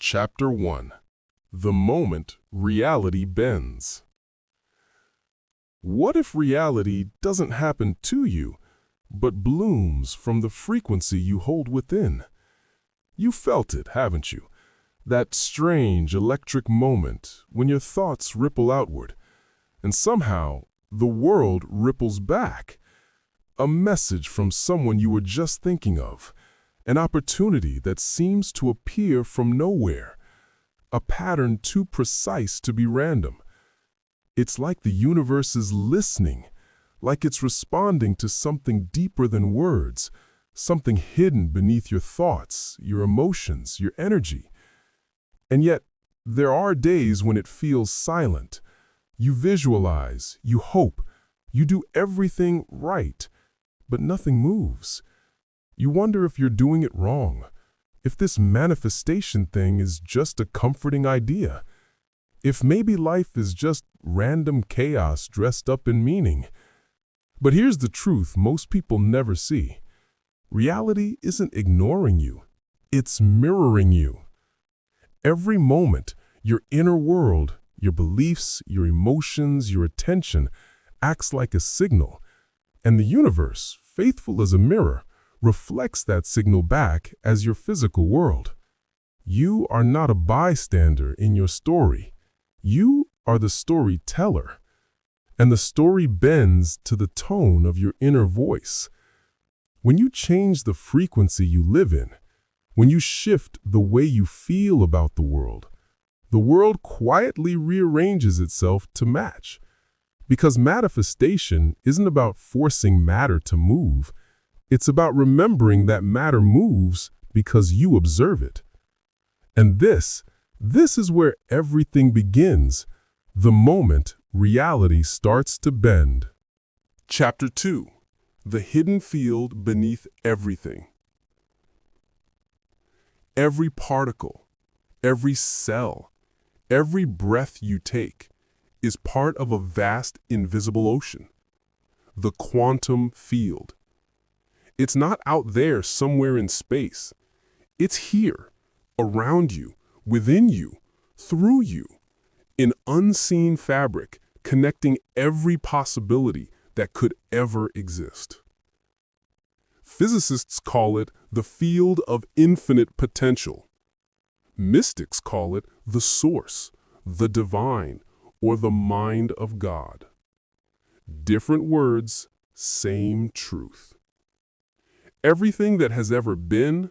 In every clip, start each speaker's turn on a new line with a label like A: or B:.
A: Chapter 1. The Moment Reality Bends. What if reality doesn't happen to you, but blooms from the frequency you hold within? You felt it, haven't you? That strange electric moment when your thoughts ripple outward, and somehow the world ripples back. A message from someone you were just thinking of. An opportunity that seems to appear from nowhere. A pattern too precise to be random. It's like the universe is listening, like it's responding to something deeper than words, something hidden beneath your thoughts, your emotions, your energy. And yet, there are days when it feels silent. You visualize, you hope, you do everything right, but nothing moves. You wonder if you're doing it wrong, if this manifestation thing is just a comforting idea, if maybe life is just random chaos dressed up in meaning. But here's the truth most people never see. Reality isn't ignoring you, it's mirroring you. Every moment, your inner world, your beliefs, your emotions, your attention, acts like a signal, and the universe, faithful as a mirror, reflects that signal back as your physical world. You are not a bystander in your story. You are the storyteller. And the story bends to the tone of your inner voice. When you change the frequency you live in, when you shift the way you feel about the world quietly rearranges itself to match. Because manifestation isn't about forcing matter to move. It's about remembering that matter moves because you observe it. And this is where everything begins, the moment reality starts to bend. Chapter 2. The Hidden Field Beneath Everything. Every particle, every cell, every breath you take is part of a vast invisible ocean, the quantum field. It's not out there somewhere in space. It's here, around you, within you, through you, an unseen fabric connecting every possibility that could ever exist. Physicists call it the field of infinite potential. Mystics call it the source, the divine, or the mind of God. Different words, same truth. Everything that has ever been,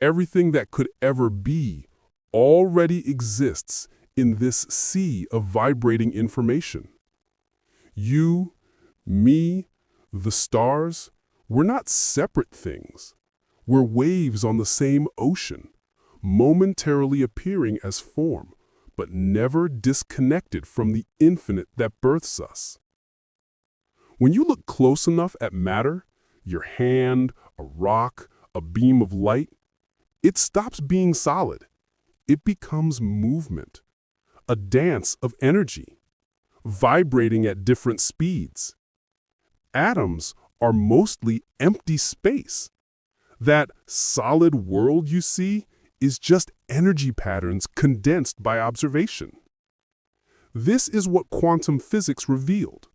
A: everything that could ever be, already exists in this sea of vibrating information. You, me, the stars, we're not separate things. We're waves on the same ocean, momentarily appearing as form, but never disconnected from the infinite that births us. When you look close enough at matter, your hand, a rock, a beam of light, it stops being solid. It becomes movement, a dance of energy, vibrating at different speeds. Atoms are mostly empty space. That solid world you see is just energy patterns condensed by observation. This is what quantum physics revealed.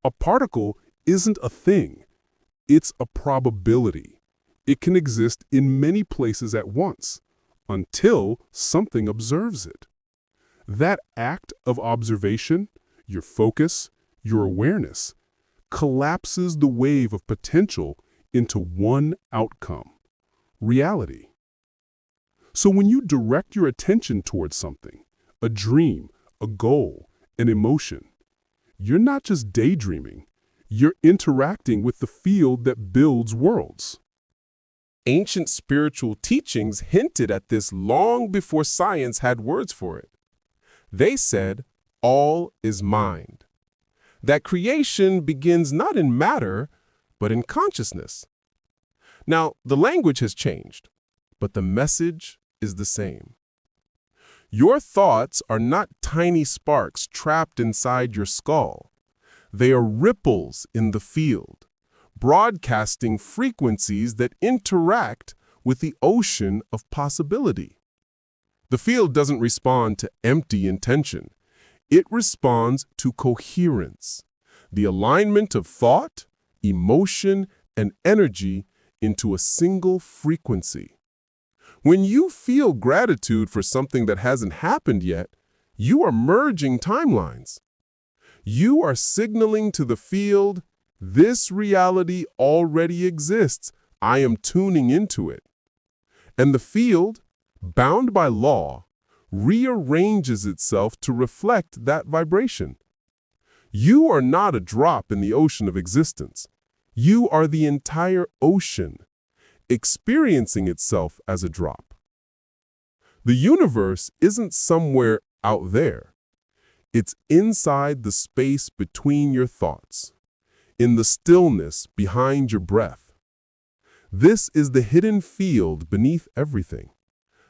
A: A particle isn't a thing. It's a probability. It can exist in many places at once, until something observes it. That act of observation, your focus, your awareness, collapses the wave of potential into one outcome, reality. So when you direct your attention towards something, a dream, a goal, an emotion, you're not just daydreaming. You're interacting with the field that builds worlds. Ancient spiritual teachings hinted at this long before science had words for it. They said, all is mind. That creation begins not in matter, but in consciousness. Now, the language has changed, but the message is the same. Your thoughts are not tiny sparks trapped inside your skull. They are ripples in the field, broadcasting frequencies that interact with the ocean of possibility. The field doesn't respond to empty intention. It responds to coherence, the alignment of thought, emotion, and energy into a single frequency. When you feel gratitude for something that hasn't happened yet, you are merging timelines. You are signaling to the field, this reality already exists. I am tuning into it. And the field, bound by law, rearranges itself to reflect that vibration. You are not a drop in the ocean of existence. You are the entire ocean, experiencing itself as a drop. The universe isn't somewhere out there. It's inside the space between your thoughts, in the stillness behind your breath. This is the hidden field beneath everything,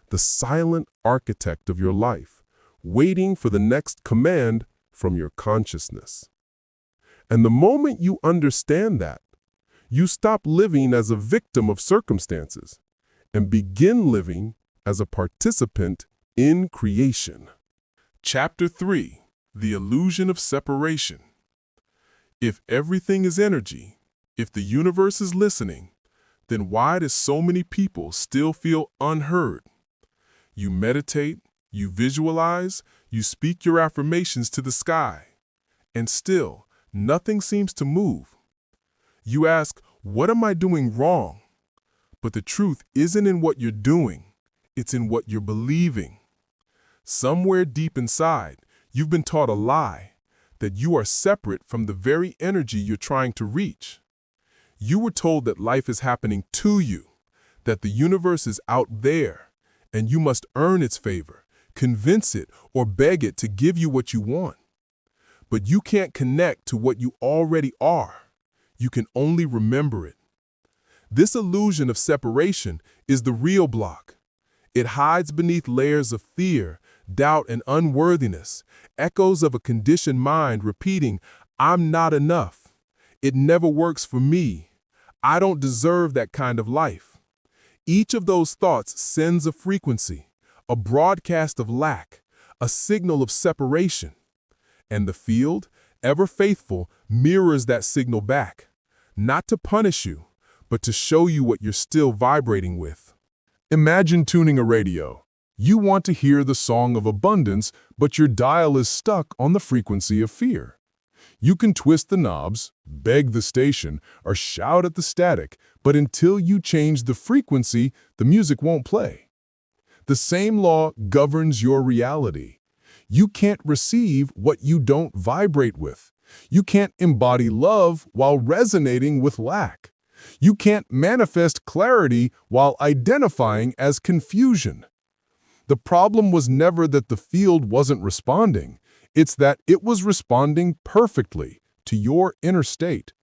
A: the silent architect of your life, waiting for the next command from your consciousness. And the moment you understand that, you stop living as a victim of circumstances and begin living as a participant in creation. Chapter 3: The Illusion of Separation. If everything is energy, if the universe is listening, then why do so many people still feel unheard? You meditate, you visualize, you speak your affirmations to the sky, and still nothing seems to move. You ask, what am I doing wrong? But the truth isn't in what you're doing, it's in what you're believing. Somewhere deep inside, you've been taught a lie, that you are separate from the very energy you're trying to reach. You were told that life is happening to you, that the universe is out there, and you must earn its favor, convince it, or beg it to give you what you want. But you can't connect to what you already are. You can only remember it. This illusion of separation is the real block. It hides beneath layers of fear, doubt, and unworthiness, echoes of a conditioned mind repeating, I'm not enough. It never works for me. I don't deserve that kind of life. Each of those thoughts sends a frequency, a broadcast of lack, a signal of separation. And the field, ever faithful, mirrors that signal back, not to punish you, but to show you what you're still vibrating with. Imagine tuning a radio. You want to hear the song of abundance, but your dial is stuck on the frequency of fear. You can twist the knobs, beg the station, or shout at the static, but until you change the frequency, the music won't play. The same law governs your reality. You can't receive what you don't vibrate with. You can't embody love while resonating with lack. You can't manifest clarity while identifying as confusion. The problem was never that the field wasn't responding. It's that it was responding perfectly to your inner state.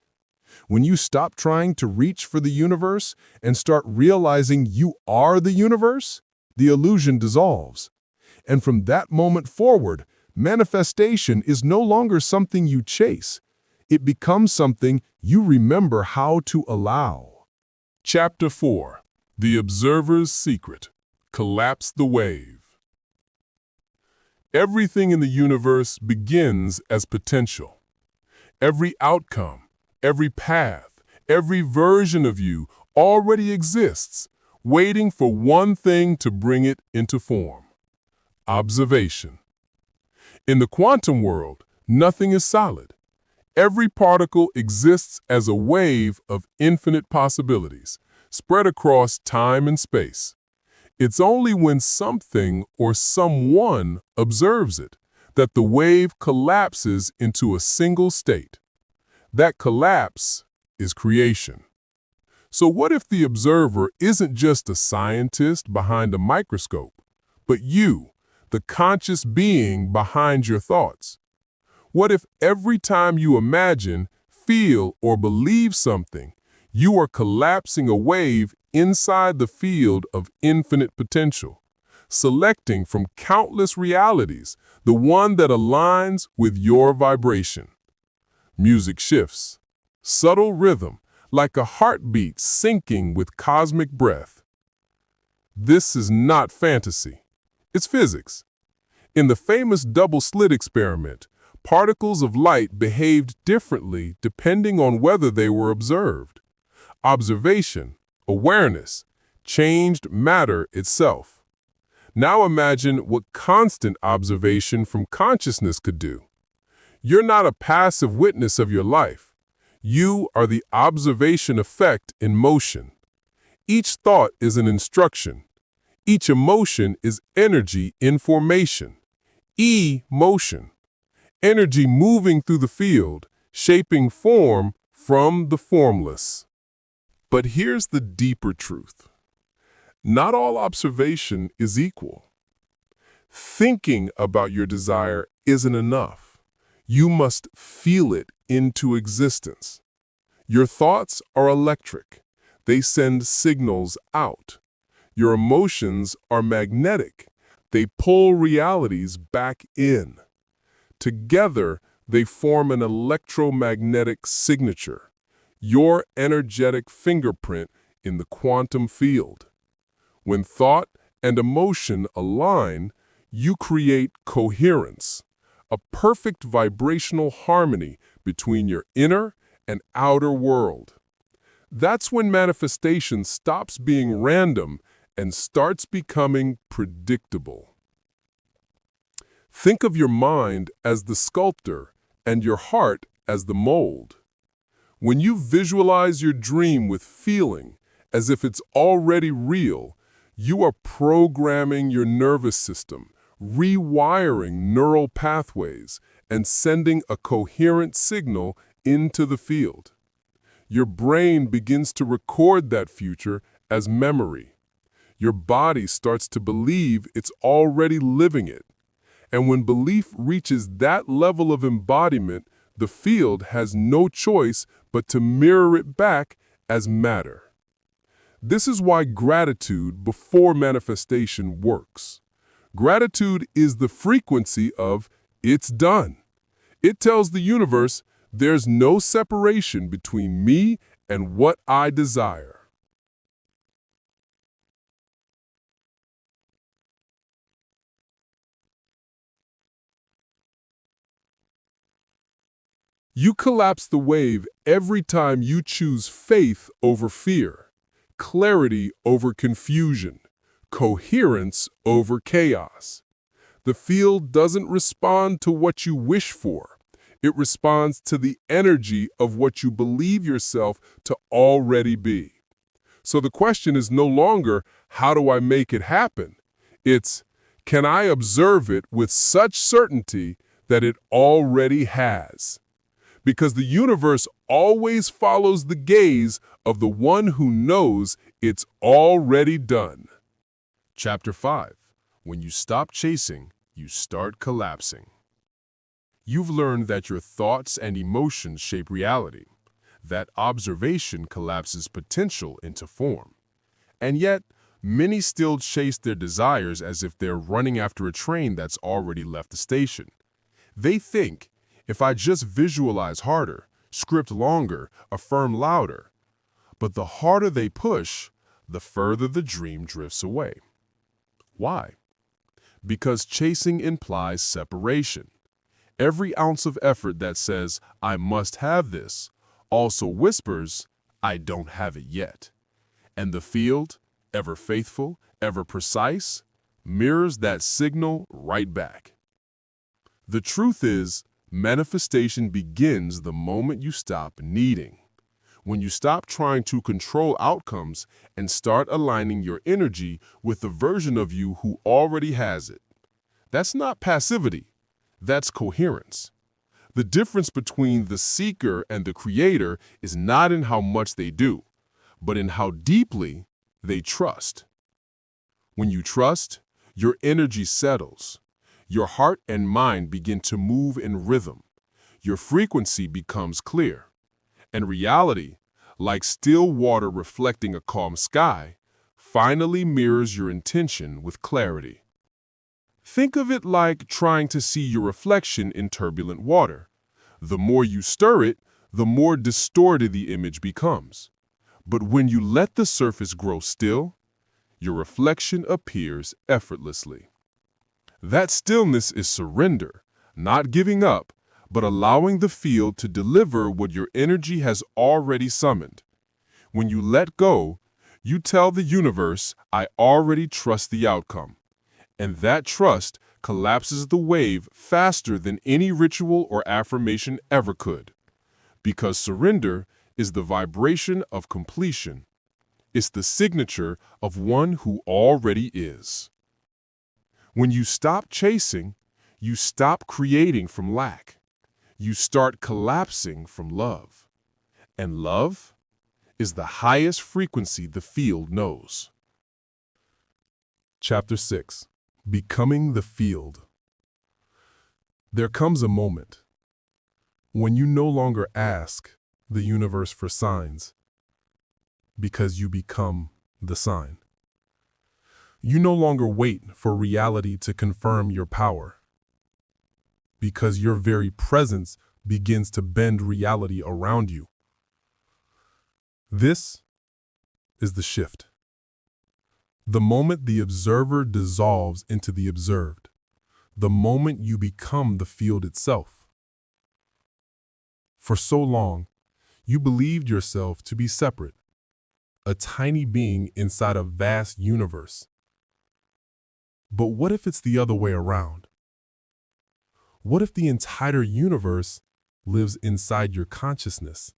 A: When you stop trying to reach for the universe and start realizing you are the universe, the illusion dissolves. And from that moment forward, manifestation is no longer something you chase. It becomes something you remember how to allow. Chapter 4: The Observer's Secret. Collapse the wave. Everything in the universe begins as potential. Every outcome, every path, every version of you already exists, waiting for one thing to bring it into form: observation. In the quantum world, nothing is solid. Every particle exists as a wave of infinite possibilities, spread across time and space. It's only when something or someone observes it that the wave collapses into a single state. That collapse is creation. So what if the observer isn't just a scientist behind a microscope, but you, the conscious being behind your thoughts? What if every time you imagine, feel, or believe something, you are collapsing a wave inside the field of infinite potential, selecting from countless realities the one that aligns with your vibration? Music shifts, subtle rhythm, like a heartbeat syncing with cosmic breath. This is not fantasy. It's physics. In the famous double-slit experiment, particles of light behaved differently depending on whether they were observed. Observation, awareness, changed matter itself. Now imagine what constant observation from consciousness could do. You're not a passive witness of your life. You are the observation effect in motion. Each thought is an instruction. Each emotion is energy in formation. E-motion. Energy moving through the field, shaping form from the formless. But here's the deeper truth. Not all observation is equal. Thinking about your desire isn't enough. You must feel it into existence. Your thoughts are electric. They send signals out. Your emotions are magnetic. They pull realities back in. Together, they form an electromagnetic signature, your energetic fingerprint in the quantum field. When thought and emotion align, you create coherence, a perfect vibrational harmony between your inner and outer world. That's when manifestation stops being random and starts becoming predictable. Think of your mind as the sculptor and your heart as the mold. When you visualize your dream with feeling, as if it's already real, you are programming your nervous system, rewiring neural pathways, and sending a coherent signal into the field. Your brain begins to record that future as memory. Your body starts to believe it's already living it. And when belief reaches that level of embodiment, the field has no choice but to mirror it back as matter. This is why gratitude before manifestation works. Gratitude is the frequency of "it's done." It tells the universe there's no separation between me and what I desire. You collapse the wave every time you choose faith over fear, clarity over confusion, coherence over chaos. The field doesn't respond to what you wish for. It responds to the energy of what you believe yourself to already be. So the question is no longer, how do I make it happen? It's, can I observe it with such certainty that it already has? Because the universe always follows the gaze of the one who knows it's already done. Chapter 5. When you stop chasing, you start collapsing. You've learned that your thoughts and emotions shape reality, that observation collapses potential into form. And yet, many still chase their desires as if they're running after a train that's already left the station. They think, if I just visualize harder, script longer, affirm louder. But the harder they push, the further the dream drifts away. Why? Because chasing implies separation. Every ounce of effort that says, I must have this, also whispers, I don't have it yet. And the field, ever faithful, ever precise, mirrors that signal right back. The truth is, manifestation begins the moment you stop needing. When you stop trying to control outcomes and start aligning your energy with the version of you who already has it. That's not passivity. That's coherence. The difference between the seeker and the creator is not in how much they do, but in how deeply they trust. When you trust, your energy settles. Your heart and mind begin to move in rhythm. Your frequency becomes clear. And reality, like still water reflecting a calm sky, finally mirrors your intention with clarity. Think of it like trying to see your reflection in turbulent water. The more you stir it, the more distorted the image becomes. But when you let the surface grow still, your reflection appears effortlessly. That stillness is surrender, not giving up, but allowing the field to deliver what your energy has already summoned. When you let go, you tell the universe, I already trust the outcome. And that trust collapses the wave faster than any ritual or affirmation ever could. Because surrender is the vibration of completion. It's the signature of one who already is. When you stop chasing, you stop creating from lack. You start collapsing from love. And love is the highest frequency the field knows. Chapter 6. Becoming the field. There comes a moment when you no longer ask the universe for signs because you become the sign. You no longer wait for reality to confirm your power because your very presence begins to bend reality around you. This is the shift. The moment the observer dissolves into the observed, the moment you become the field itself. For so long, you believed yourself to be separate, a tiny being inside a vast universe. But what if it's the other way around? What if the entire universe lives inside your consciousness?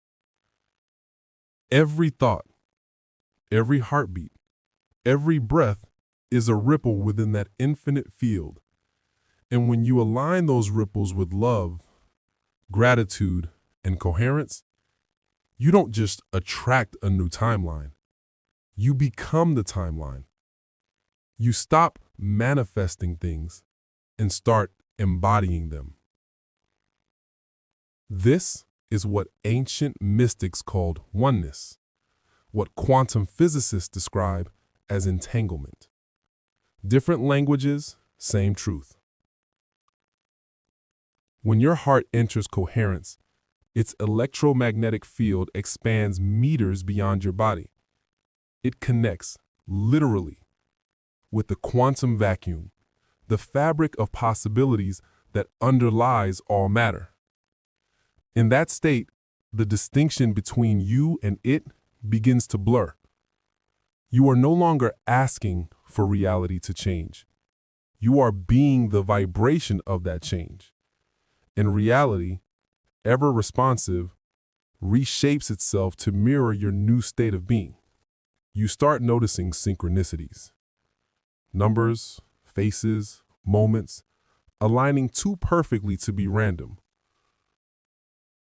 A: Every thought, every heartbeat, every breath is a ripple within that infinite field. And when you align those ripples with love, gratitude, and coherence, you don't just attract a new timeline. You become the timeline. You stop manifesting things and start embodying them. This is what ancient mystics called oneness, what quantum physicists describe as entanglement. Different languages, same truth. When your heart enters coherence, its electromagnetic field expands meters beyond your body. It connects, literally, with the quantum vacuum, the fabric of possibilities that underlies all matter. In that state, the distinction between you and it begins to blur. You are no longer asking for reality to change. You are being the vibration of that change. And reality, ever responsive, reshapes itself to mirror your new state of being. You start noticing synchronicities. Numbers, faces, moments, aligning too perfectly to be random.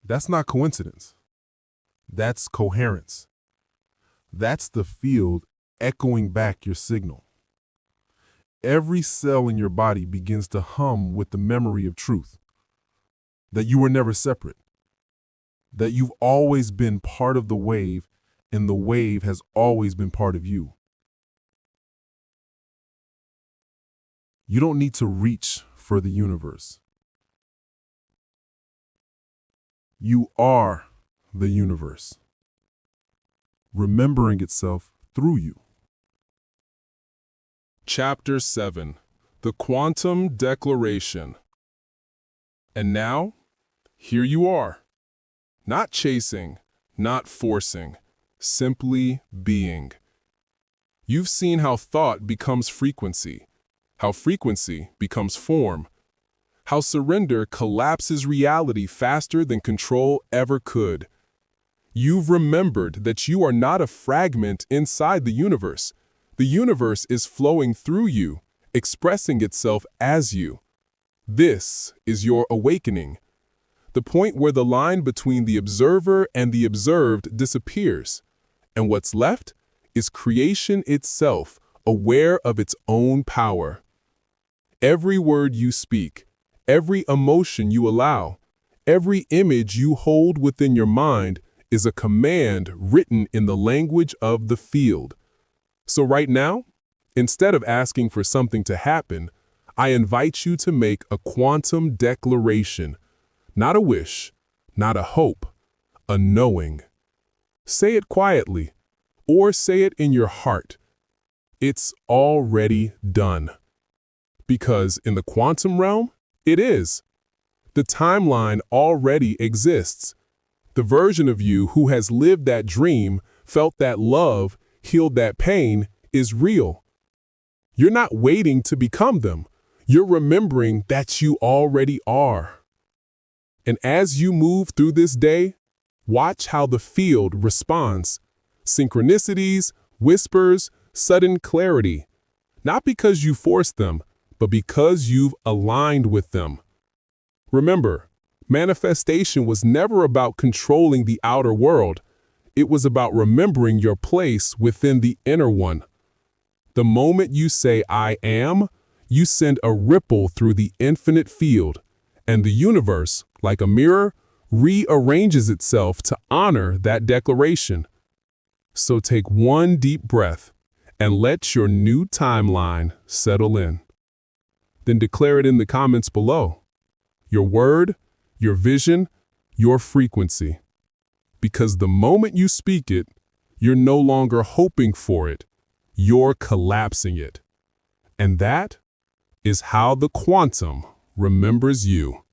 A: That's not coincidence. That's coherence. That's the field echoing back your signal. Every cell in your body begins to hum with the memory of truth. That you were never separate. That you've always been part of the wave, and the wave has always been part of you. You don't need to reach for the universe. You are the universe, remembering itself through you. Chapter 7. The Quantum Declaration. And now, here you are. Not chasing, not forcing, simply being. You've seen how thought becomes frequency, how frequency becomes form, how surrender collapses reality faster than control ever could. You've remembered that you are not a fragment inside the universe. The universe is flowing through you, expressing itself as you. This is your awakening, the point where the line between the observer and the observed disappears, and what's left is creation itself, aware of its own power. Every word you speak, every emotion you allow, every image you hold within your mind is a command written in the language of the field. So right now, instead of asking for something to happen, I invite you to make a quantum declaration, not a wish, not a hope, a knowing. Say it quietly, or say it in your heart. It's already done. Because in the quantum realm, it is. The timeline already exists. The version of you who has lived that dream, felt that love, healed that pain, is real. You're not waiting to become them. You're remembering that you already are. And as you move through this day, watch how the field responds. Synchronicities, whispers, sudden clarity. Not because you forced them, but because you've aligned with them. Remember, manifestation was never about controlling the outer world. It was about remembering your place within the inner one. The moment you say, I am, you send a ripple through the infinite field, and the universe, like a mirror, rearranges itself to honor that declaration. So take one deep breath and let your new timeline settle in. Then declare it in the comments below. Your word, your vision, your frequency. Because the moment you speak it, you're no longer hoping for it, you're collapsing it. And that is how the quantum remembers you.